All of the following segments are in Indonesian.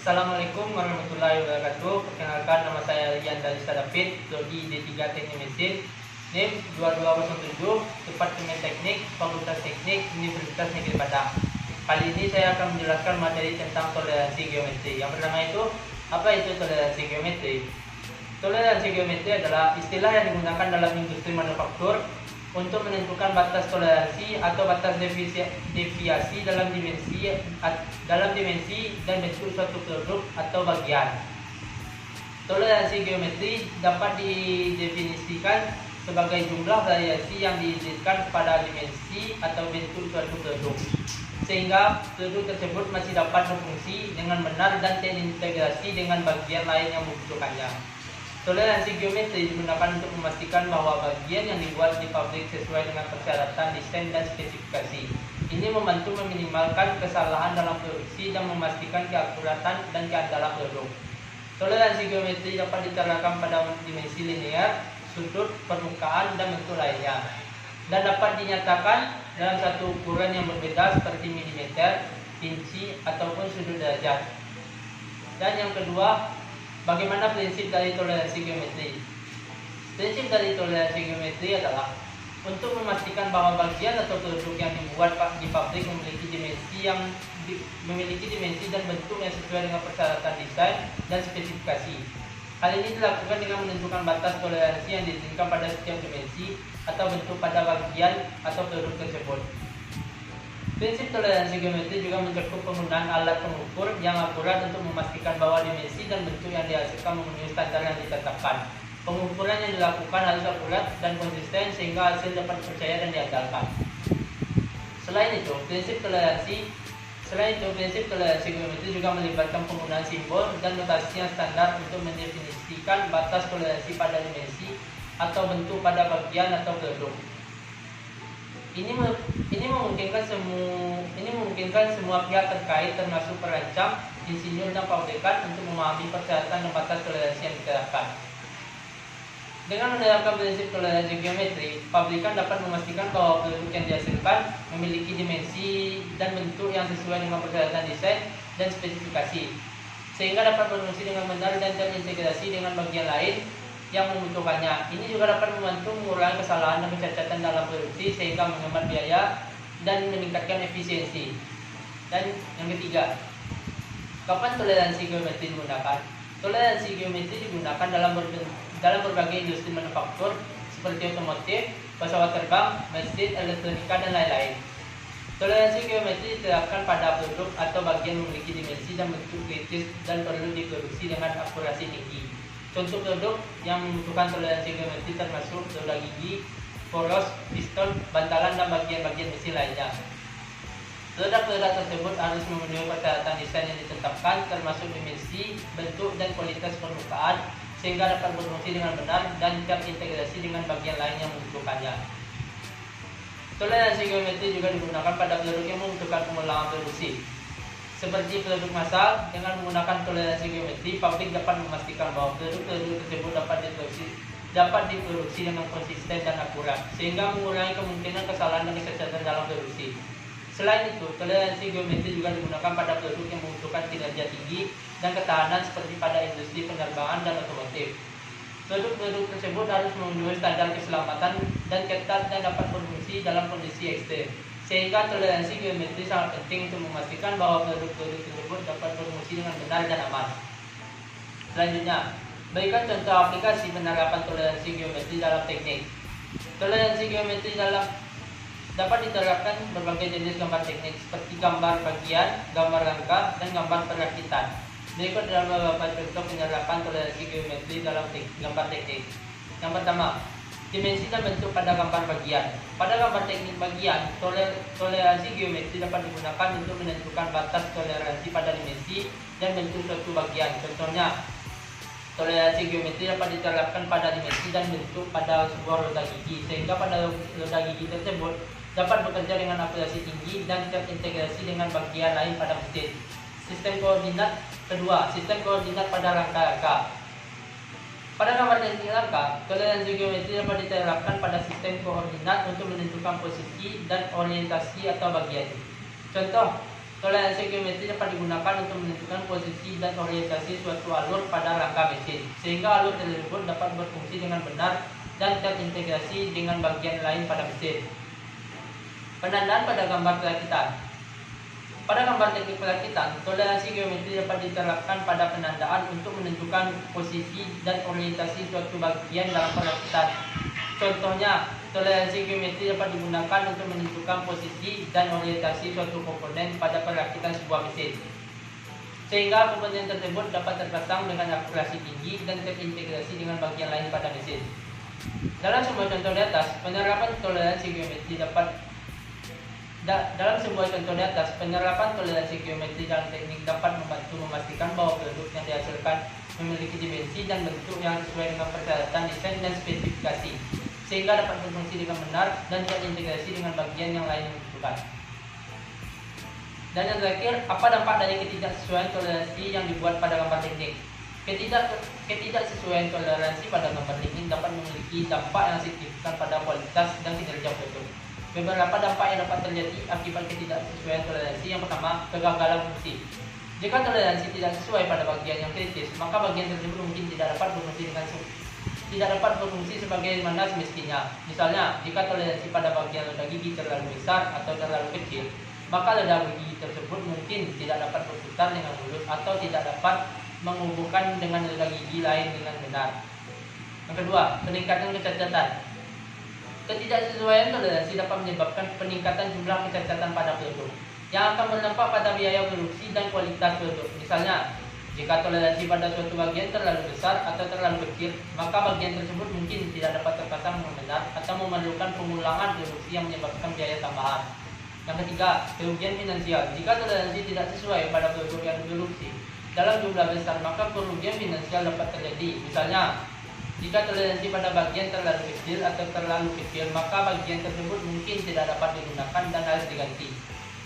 Assalamualaikum warahmatullahi wabarakatuh. Perkenalkan, nama saya Rian Dalisa David, Prodi D3 Teknik Mesin, NIM 2207, Departemen Teknik, Fakultas Teknik, Universitas Negeri Padang. Kali ini saya akan menjelaskan materi tentang toleransi geometri. Yang pertama itu, apa itu toleransi geometri? Toleransi geometri adalah istilah yang digunakan dalam industri manufaktur untuk menentukan batas toleransi atau batas deviasi dalam dimensi dan bentuk suatu produk atau bagian. Toleransi geometri dapat didefinisikan sebagai jumlah variasi yang diizinkan pada dimensi atau bentuk suatu produk, sehingga produk tersebut masih dapat berfungsi dengan benar dan terintegrasi dengan bagian lain yang membutuhkannya. Toleransi geometri digunakan untuk memastikan bahwa bagian yang dibuat di pabrik sesuai dengan persyaratan desain dan spesifikasi. Ini membantu meminimalkan kesalahan dalam produksi dan memastikan keakuratan dan keandalan produk. Toleransi geometri dapat diterapkan pada dimensi linear, sudut, permukaan, dan bentuk lainnya, dan dapat dinyatakan dalam satu ukuran yang berbeda seperti milimeter, inci, ataupun sudut derajat. Dan yang kedua, bagaimana prinsip dari toleransi geometri? Prinsip dari toleransi geometri adalah untuk memastikan bahwa bagian atau produk yang dibuat di pabrik memiliki dimensi dan bentuk yang sesuai dengan persyaratan desain dan spesifikasi. Hal ini dilakukan dengan menentukan batas toleransi yang diizinkan pada setiap dimensi atau bentuk pada bagian atau produk tersebut. Prinsip toleransi geometri juga mencakup penggunaan alat pengukur yang akurat untuk memastikan bahwa dimensi dan bentuk yang dihasilkan memenuhi standar yang ditetapkan. Pengukuran yang dilakukan harus akurat dan konsisten sehingga hasil dapat dipercaya dan diandalkan. Selain itu, prinsip toleransi geometri juga melibatkan penggunaan simbol dan notasi yang standar untuk mendefinisikan batas toleransi pada dimensi atau bentuk pada bagian atau produk. Ini memungkinkan semua pihak terkait termasuk perancang, insinyur, dan pabrikan untuk memahami persyaratan dan batas toleransi yang diterapkan. Dengan menerapkan prinsip toleransi geometri, pabrikan dapat memastikan bahwa produk yang dihasilkan memiliki dimensi dan bentuk yang sesuai dengan persyaratan desain dan spesifikasi, sehingga dapat berfungsi dengan benar dan terintegrasi dengan bagian lain yang membutuhkannya. Ini juga dapat membantu mengurangi kesalahan dan kecacatan dalam produksi sehingga menghemat biaya dan meningkatkan efisiensi. Dan yang ketiga, kapan toleransi geometri digunakan? Toleransi geometri digunakan dalam berbagai industri manufaktur seperti otomotif, pesawat terbang, mesin, elektronika, dan lain-lain. Toleransi geometri diterapkan pada produk atau bagian memiliki dimensi dan bentuk kritis dan perlu diproduksi dengan akurasi tinggi. Contoh produk yang membutuhkan toleransi geometri termasuk roda gigi, poros, piston, bantalan, dan bagian-bagian mesin lainnya. Produk-produk tersebut harus memenuhi persyaratan desain yang ditetapkan termasuk dimensi, bentuk, dan kualitas permukaan sehingga dapat berfungsi dengan benar dan terintegrasi dengan bagian lain yang membutuhkannya. Toleransi geometri juga digunakan pada produk yang membutuhkan pengulangan produksi. Seperti produk massal, dengan menggunakan toleransi geometri, pabrik dapat memastikan bahwa produk-produk tersebut dapat diproduksi dengan konsisten dan akurat, sehingga mengurangi kemungkinan kesalahan dan kecacatan dalam produksi. Selain itu, toleransi geometri juga digunakan pada produk yang membutuhkan kinerja tinggi dan ketahanan seperti pada industri penerbangan dan otomotif. Produk-produk tersebut harus memenuhi standar keselamatan dan ketat dan dapat berfungsi dalam kondisi ekstrem. Sehingga toleransi geometri sangat penting untuk memastikan bahwa produk-produk tersebut dapat berfungsi dengan benar dan aman. Selanjutnya, berikan contoh aplikasi penerapan toleransi geometri dalam teknik. Toleransi geometri dapat diterapkan berbagai jenis gambar teknik seperti gambar bagian, gambar rangka, dan gambar perakitan. Berikut adalah beberapa contoh penerapan toleransi geometri dalam gambar teknik. Yang pertama, dimensi dan bentuk pada gambar bagian. Pada gambar teknik bagian, toleransi geometri dapat digunakan untuk menentukan batas toleransi pada dimensi dan bentuk suatu bagian. Contohnya, toleransi geometri dapat diterapkan pada dimensi dan bentuk pada sebuah roda gigi, sehingga pada roda gigi tersebut dapat bekerja dengan akurasi tinggi dan terintegrasi dengan bagian lain pada mesin. Sistem koordinat kedua, sistem koordinat pada rangka-rangka. Pada gambar teknik rangka, toleransi geometri dapat diterapkan pada sistem koordinat untuk menentukan posisi dan orientasi atau bagian. Contoh, Toleransi geometri dapat digunakan untuk menentukan posisi dan orientasi suatu alur pada rangka mesin, sehingga alur tersebut dapat berfungsi dengan benar dan terintegrasi dengan bagian lain pada mesin. Penandaan pada gambar perakitan. Pada gambar teknik perakitan, toleransi geometri dapat diterapkan pada penandaan untuk menentukan posisi dan orientasi suatu bagian dalam perakitan. Contohnya, toleransi geometri dapat digunakan untuk menentukan posisi dan orientasi suatu komponen pada perakitan sebuah mesin, sehingga komponen tersebut dapat terpasang dengan akurasi tinggi dan terintegrasi dengan bagian lain pada mesin. Dalam sebuah contoh di atas, penerapan toleransi geometri dalam teknik dapat membantu memastikan bahwa produk yang dihasilkan memiliki dimensi dan bentuk yang sesuai dengan persyaratan desain dan spesifikasi, sehingga dapat berfungsi dengan benar dan terintegrasi dengan bagian yang lain yang dibutuhkan. Dan yang terakhir, apa dampak dari ketidaksesuaian toleransi yang dibuat pada gambar teknik? Ketidaksesuaian toleransi pada gambar teknik dapat memiliki dampak yang signifikan pada kualitas dan kinerja produk. Beberapa dampak yang dapat terjadi akibat ketidaksesuaian toleransi. Yang pertama, kegagalan fungsi. Jika toleransi tidak sesuai pada bagian yang kritis, maka bagian tersebut mungkin tidak dapat berfungsi sebagaimana semestinya. Misalnya, jika toleransi pada bagian ledah gigi terlalu besar atau terlalu kecil, maka ledah gigi tersebut mungkin tidak dapat berputar dengan mulus atau tidak dapat menghubungkan dengan ledah gigi lain dengan benar. Yang kedua, peningkatan kecacatan. Ketidaksesuaian toleransi dapat menyebabkan peningkatan jumlah kecacatan pada produk, yang akan berdampak pada biaya produksi dan kualitas produk. Misalnya, jika toleransi pada suatu bagian terlalu besar atau terlalu kecil, maka bagian tersebut mungkin tidak dapat terpasang dengan benar atau memerlukan pengulangan produksi yang menyebabkan biaya tambahan. Yang ketiga, kerugian finansial. Jika toleransi tidak sesuai pada produk yang diproduksi dalam jumlah besar, maka kerugian finansial dapat terjadi. Misalnya, jika toleransi pada bagian terlalu kecil atau terlalu kecil, maka bagian tersebut mungkin tidak dapat digunakan dan harus diganti,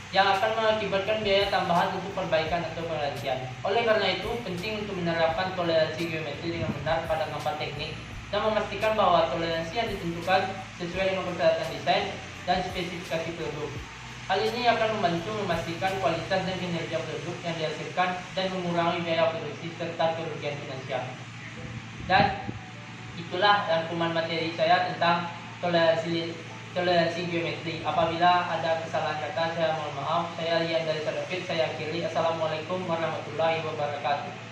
yang akan mengakibatkan biaya tambahan untuk perbaikan atau penggantian. Oleh karena itu, penting untuk menerapkan toleransi geometri dengan benar pada gambar teknik dan memastikan bahwa toleransi yang ditentukan sesuai dengan persyaratan desain dan spesifikasi produk. Hal ini akan membantu memastikan kualitas dan kinerja produk yang dihasilkan dan mengurangi biaya produksi serta kerugian finansial. Dan itulah rangkuman materi saya tentang toleransi geometri. Apabila ada kesalahan kata, saya mohon maaf. Saya Rian dari Sadafit, saya akhiri. Assalamualaikum warahmatullahi wabarakatuh.